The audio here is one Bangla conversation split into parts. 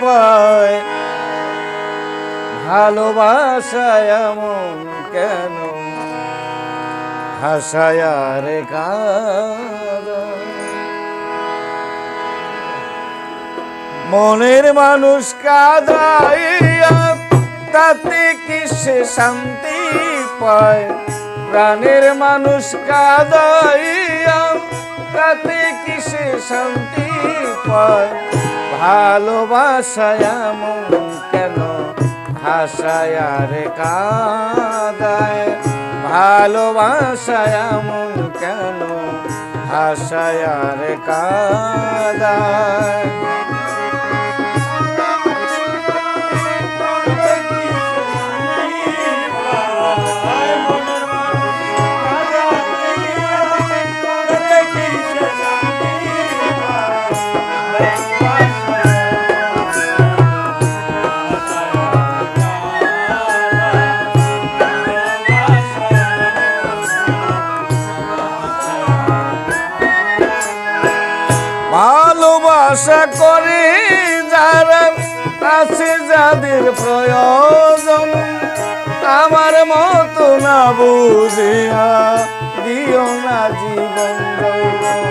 পায়, ভালোবাসায় এমন কেন হাসায় আর কাঁদায়। মনের মানুষ কাঁদাইয়া তাতে কি সে শান্তি পায়, প্রাণের মানুষ কাঁদাইয়া তাতে কি সে শান্তি পায়, ভালোবাসায় এমন কেন হাসায় আর কাঁদায়, ভালোবাসায় এমন কেন হাসায় আর কাঁদায়। ভালোবাসা করে যারা আছে যাদের প্রয়োজন, আমার মতো না বুঝিয়া দিও না জীবন যৌবন।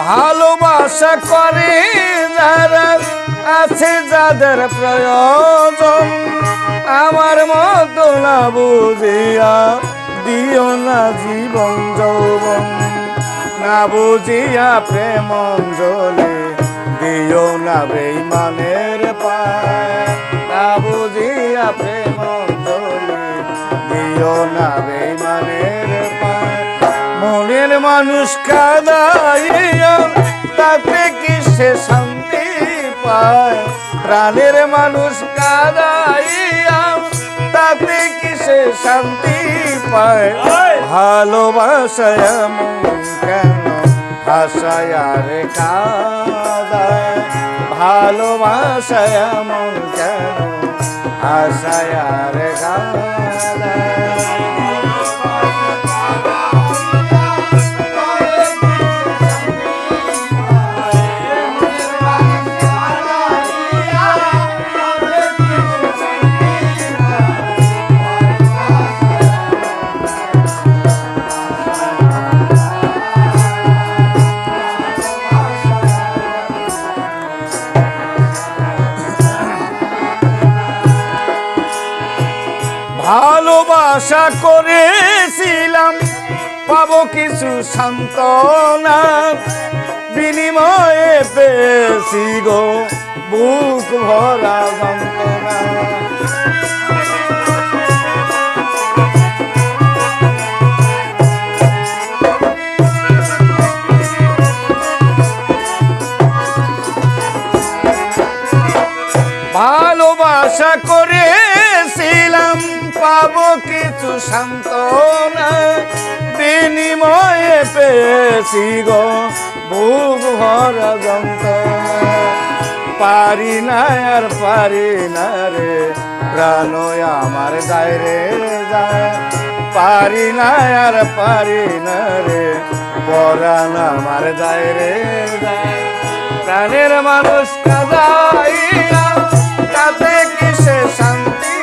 ভালোবাসা করে যারা আছে যাদের প্রয়োজন, আমার মতো না বুঝিয়া দিও না জীবন যৌবন, না বুঝিয়া প্রেম অঞ্জলি দিও না বেঈমানের পায়, না বুঝিয়া প্রেম অঞ্জলি দিও না বেঈমানের পায়। মনের মানুষ কাঁদাইয়া তাতে কি সে শান্তি পায়, প্রাণের মানুষ কাঁদাইয়া তাতে কি সে শান্তি পায়, ভালোবাসায় এমন কেন হাসায় আর কাঁদায়, ভালোবাসায় এমন কেন হাসায় আর কাঁদায়। ভালোবাসা করেছিলাম পাবো কিছু সান্ত্বনা, বিনিময়ে পেয়েছি গো বুক ভরা যন্ত্রণা। ভালোবাসা করেছিলাম পাবো কিছু সান্ত্বনা, বিনিময়ে পেয়েছি গো বুক ভরা যন্ত্রণা। পারি না আর পারি না রে প্রাণ আমার যায় রে যায়, পারি না আর পারি না রে পরাণ আমার যায় রে যায়। প্রাণের মানুষ কাঁদাইয়া তাতে কি সে শান্তি,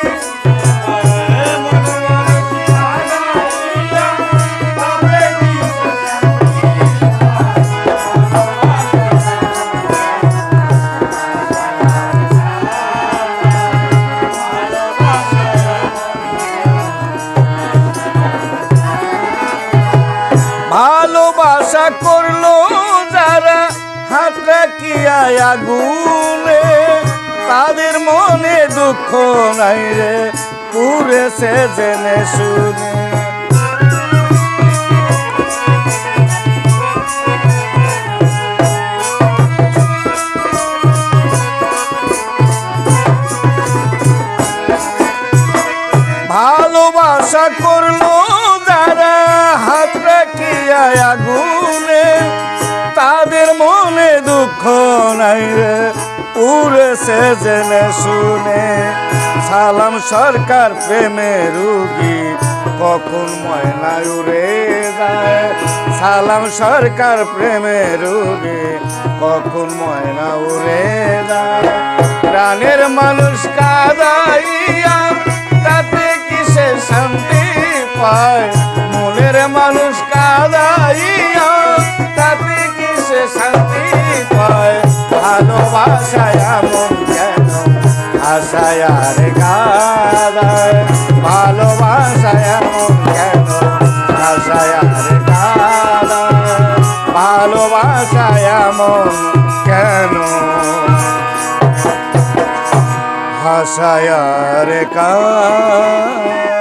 ভালোবাসা করলো যারা হাত রাখিয়া আগুনে, তাদের মনে দুঃখ নাই রে পুরেছে জেনে শুনে। ভালোবাসা করলো যারা হাত রাখিয়া আগুনে, তাদের মনে দুঃখ নাই রে পুরেছে জেনে শুনে। সালাম সরকার প্রেমের রুগী কখন ময়নায় উড়ে যায়। সালাম সরকার প্রেমের রুগী কখন ময়না উড়ে যায়। প্রাণের মানুষ কাঁদাইয়া তাতে কিসে শান্তি পায়। মনের মানুষ কাঁদাইয়া তাতে কিসে শান্তি পায়। ভালোবাসায় এমন কেন আশায় আর কাঁদায়। ভালোবাসায় এমন কেন আশায় আর কাঁদায়। ভালোবাসায় এমন কেন আশায় আর কাঁদায়।